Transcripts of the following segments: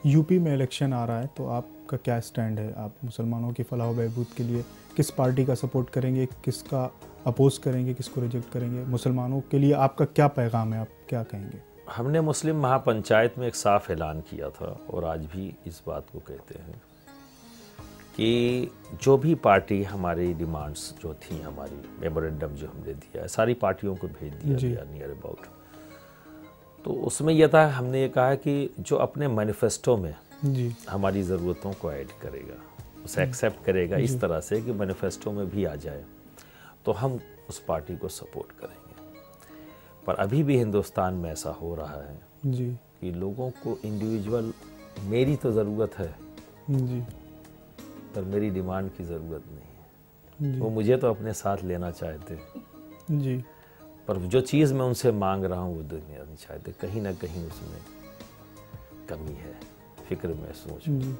UP में election आ रहा है, तो आपका क्या स्टैंड है? आप मुसलमानों की फलाह व बहबूद के लिए किस पार्टी का सपोर्ट करेंगे, किसका अपोज करेंगे, किसको रिजेक्ट करेंगे? मुसलमानों के लिए आपका क्या पैगाम है, आप क्या कहेंगे? हमने मुस्लिम महापंचायत में एक साफ ऐलान किया था और आज भी इस बात को कहते हैं कि जो भी पार्टी हमारी डिमांड्स जो थी, हमारी मेमोरेंडम जो हमने दिया है, सारी पार्टियों को भेज दिया गया नियर अबाउट। तो उसमें यह था, हमने ये कहा कि जो अपने मैनिफेस्टो में हमारी ज़रूरतों को ऐड करेगा, उसे एक्सेप्ट करेगा इस तरह से कि मैनिफेस्टो में भी आ जाए, तो हम उस पार्टी को सपोर्ट करेंगे। पर अभी भी हिंदुस्तान में ऐसा हो रहा है कि लोगों को इंडिविजुअल मेरी तो ज़रूरत है पर मेरी डिमांड की ज़रूरत नहीं है। वो मुझे तो अपने साथ लेना चाहते पर जो चीज़ मैं उनसे मांग रहा हूँ वो देना नहीं चाहते। कहीं ना कहीं उसमें कमी है, फिक्र में, सोच में।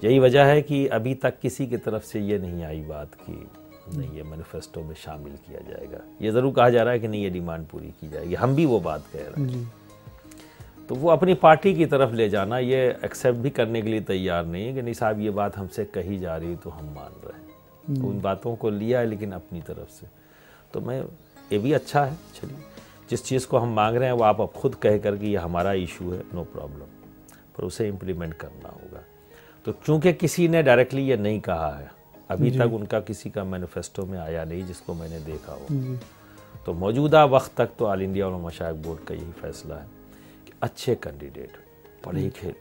यही वजह है कि अभी तक किसी की तरफ से ये नहीं आई बात कि नहीं ये मैनिफेस्टो में शामिल किया जाएगा। ये ज़रूर कहा जा रहा है कि नहीं ये डिमांड पूरी की जाएगी, हम भी वो बात कह रहे हैं। तो वो अपनी पार्टी की तरफ ले जाना, ये एक्सेप्ट भी करने के लिए तैयार नहीं है कि नहीं साहब ये बात हमसे कही जा रही तो हम मान रहे हैं। तो उन बातों को लिया है लेकिन अपनी तरफ से। तो मैं ये भी अच्छा है, चलिए जिस चीज़ को हम मांग रहे हैं वो आप अब खुद कह कर कि ये हमारा इशू है, नो प्रॉब्लम, पर उसे इम्प्लीमेंट करना होगा। तो क्योंकि किसी ने डायरेक्टली ये नहीं कहा है अभी तक, उनका किसी का मैनिफेस्टो में आया नहीं जिसको मैंने देखा हो, तो मौजूदा वक्त तक तो ऑल इंडिया उलमा मशाइख बोर्ड का यही फैसला है कि अच्छे कैंडिडेट,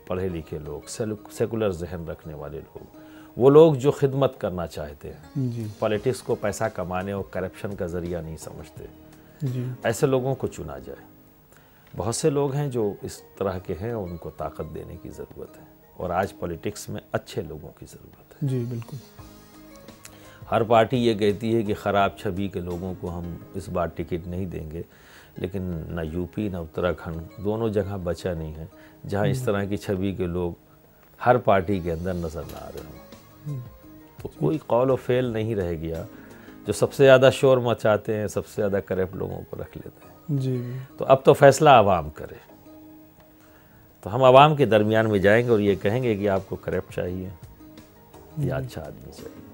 पढ़े लिखे लोग, सेकुलर जहन रखने वाले लोग, वो लोग जो खिदमत करना चाहते हैं, पॉलिटिक्स को पैसा कमाने और करप्शन का ज़रिया नहीं समझते, ऐसे लोगों को चुना जाए। बहुत से लोग हैं जो इस तरह के हैं और उनको ताकत देने की ज़रूरत है और आज पॉलिटिक्स में अच्छे लोगों की ज़रूरत है। जी बिल्कुल। हर पार्टी ये कहती है कि ख़राब छवि के लोगों को हम इस बार टिकट नहीं देंगे, लेकिन न यूपी न उत्तराखंड दोनों जगह बचा नहीं है जहां इस तरह की छवि के लोग हर पार्टी के अंदर नज़र ना आ रहे हों। तो कोई कौल व फेल नहीं रह गया। जो सबसे ज़्यादा शोर मचाते हैं, सबसे ज़्यादा करप्ट लोगों को रख लेते हैं। जी। तो अब तो फैसला आवाम करे। तो हम आवाम के दरमियान में जाएंगे और ये कहेंगे कि आपको करप्ट चाहिए या अच्छा आदमी चाहिए,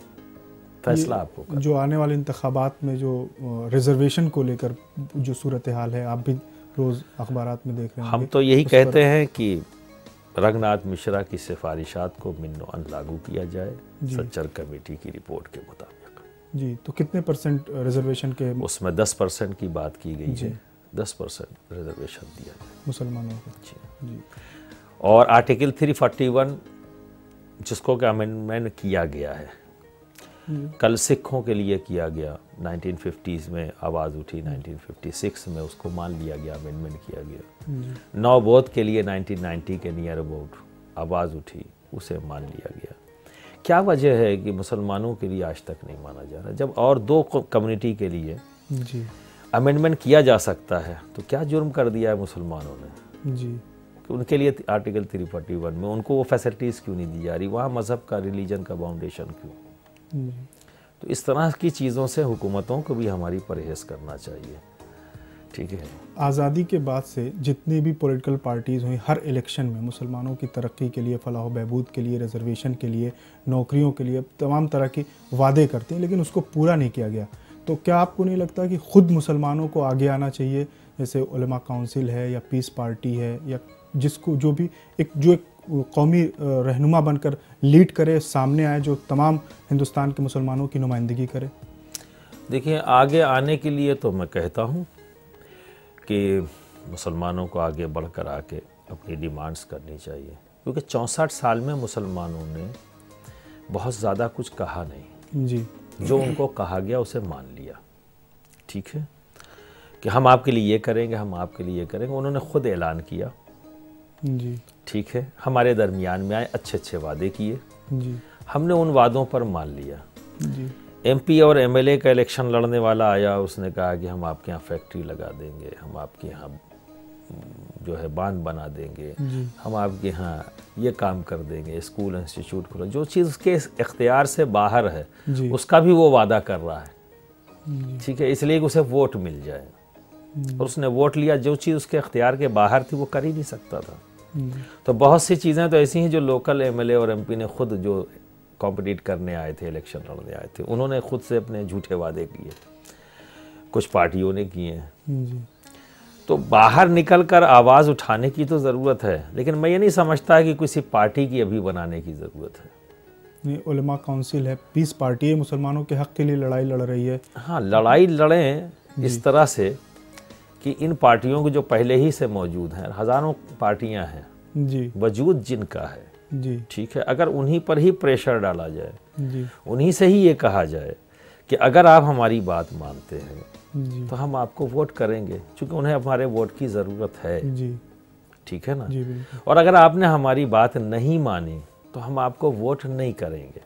फैसला आपको करना। जो आने वाले इंतखाबात में जो रिजर्वेशन को लेकर जो सूरत हाल है, आप भी रोज़ अखबारात में देख रहे हैं। हम तो यही कहते हैं कि रंगनाथ मिश्रा की सिफारिशात को मिन्नो-अन लागू किया जाए सच्चर कमेटी की रिपोर्ट के मुताबिक। जी, तो कितने परसेंट रिजर्वेशन के? उसमें 10% की बात की गई है, 10% रिजर्वेशन दिया जाए मुसलमानों को। जी। और आर्टिकल 341 जिसको कि अमेंडमेंट किया गया है, कल सिखों के लिए किया गया, 1950s में आवाज़ उठी, 1956 में उसको मान लिया गया, अमेंडमेंट किया गया। नवबोध के लिए 1990 के नियर अबाउट आवाज़ उठी, उसे मान लिया गया। क्या वजह है कि मुसलमानों के लिए आज तक नहीं माना जा रहा? जब और दो कम्युनिटी के लिए अमेंडमेंट किया जा सकता है तो क्या जुर्म कर दिया है मुसलमानों ने? जी, कि उनके लिए आर्टिकल 341 में उनको वो फैसिलिटीज़ क्यों नहीं दी जा रही? वहाँ मज़हब का, रिलीजन का बाउंडेशन क्यों? तो इस तरह की चीज़ों से हुकूमतों को भी हमारी परहेज़ करना चाहिए। ठीक है। आज़ादी के बाद से जितनी भी पॉलिटिकल पार्टीज़ हुई, हर इलेक्शन में मुसलमानों की तरक्की के लिए, फलाह बहबूद के लिए, रिजर्वेशन के लिए, नौकरियों के लिए तमाम तरह के वादे करती हैं, लेकिन उसको पूरा नहीं किया गया। तो क्या आपको नहीं लगता कि ख़ुद मुसलमानों को आगे आना चाहिए, जैसे उलमा काउंसिल है या पीस पार्टी है, या जिसको जो भी एक कौमी रहनुमा बनकर लीड करे, सामने आए, जो तमाम हिंदुस्तान के मुसलमानों की नुमाइंदगी करे? देखिए, आगे आने के लिए तो मैं कहता हूँ कि मुसलमानों को आगे बढ़कर आके अपनी डिमांड्स करनी चाहिए, क्योंकि 64 साल में मुसलमानों ने बहुत ज़्यादा कुछ कहा नहीं। जी। जो उनको कहा गया उसे मान लिया। ठीक है कि हम आपके लिए ये करेंगे, हम आपके लिए ये करेंगे। उन्होंने खुद ऐलान किया। जी। ठीक है, हमारे दरमियान में आए, अच्छे अच्छे वादे किए। जी। हमने उन वादों पर मान लिया। जी। MP और MLA का इलेक्शन लड़ने वाला आया, उसने कहा कि हम आपके यहाँ फैक्ट्री लगा देंगे, हम आपके यहाँ जो है बांध बना देंगे, हम आपके यहाँ ये काम कर देंगे, स्कूल इंस्टीट्यूट खोला। जो चीज़ उसके इख्तियार से बाहर है उसका भी वो वादा कर रहा है। ठीक है, इसलिए कि उसे वोट मिल जाए। और उसने वोट लिया। जो चीज़ उसके इख्तियार के बाहर थी वो कर ही नहीं सकता था। तो बहुत सी चीज़ें तो ऐसी हैं जो लोकल एमएलए और एमपी ने खुद जो कॉम्पिटिट करने आए थे, इलेक्शन लड़ने आए थे, उन्होंने खुद से अपने झूठे वादे किए, कुछ पार्टियों ने किए हैं। तो बाहर निकलकर आवाज़ उठाने की तो ज़रूरत है, लेकिन मैं ये नहीं समझता कि किसी पार्टी की अभी बनाने की ज़रूरत है। नहीं, उलमा काउंसिल है, पीस पार्टी है, मुसलमानों के हक़ के लिए लड़ाई लड़ रही है। हाँ, लड़ाई लड़ें इस तरह से कि इन पार्टियों को जो पहले ही से मौजूद हैं, हज़ारों पार्टियां हैं जी, वजूद जिनका है जी, ठीक है, अगर उन्हीं पर ही प्रेशर डाला जाए, जी, उन्हीं से ही ये कहा जाए कि अगर आप हमारी बात मानते हैं जी, तो हम आपको वोट करेंगे, क्योंकि उन्हें हमारे वोट की ज़रूरत है, जी, ठीक है ना। जी, बिल्कुल। और अगर आपने हमारी बात नहीं मानी तो हम आपको वोट नहीं करेंगे।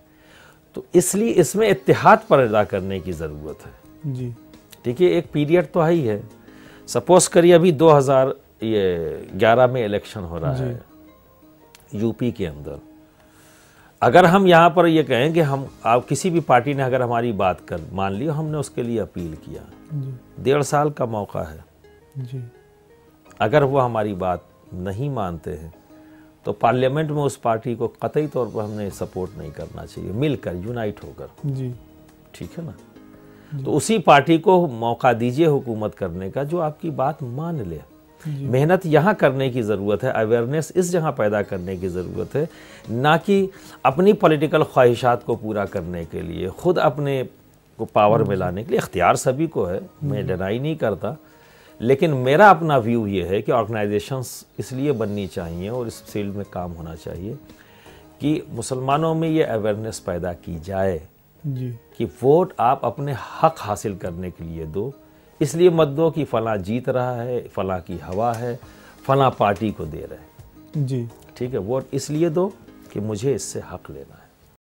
तो इसलिए इसमें इत्तेहाद पैदा करने की ज़रूरत है। जी, ठीक है, एक पीरियड तो ही है। सपोज करिए अभी 2011 में इलेक्शन हो रहा है यूपी के अंदर। अगर हम यहाँ पर ये कहें कि हम आप किसी भी पार्टी ने अगर हमारी बात कर मान ली, हमने उसके लिए अपील किया, 1.5 साल का मौका है जी, अगर वो हमारी बात नहीं मानते हैं तो पार्लियामेंट में उस पार्टी को कतई तौर पर हमने सपोर्ट नहीं करना चाहिए, मिलकर यूनाइट होकर, जी, ठीक है ना। तो उसी पार्टी को मौका दीजिए हुकूमत करने का जो आपकी बात मान ले। मेहनत यहाँ करने की ज़रूरत है, अवेयरनेस इस जगह पैदा करने की ज़रूरत है, ना कि अपनी पॉलिटिकल ख्वाहिशात को पूरा करने के लिए, खुद अपने को पावर में लाने के लिए। इख्तियार सभी को है, मैं डिनाई नहीं करता, लेकिन मेरा अपना व्यू ये है कि ऑर्गेनाइजेशंस इसलिए बननी चाहिए और इस फील्ड में काम होना चाहिए कि मुसलमानों में ये अवेयरनेस पैदा की जाए जी, कि वोट आप अपने हक हासिल करने के लिए दो, इसलिए मत दो कि फ़लाँ जीत रहा है, फ़लाँ की हवा है, फ़लाँ पार्टी को दे रहे हैं। जी, ठीक है, वोट इसलिए दो कि मुझे इससे हक लेना है।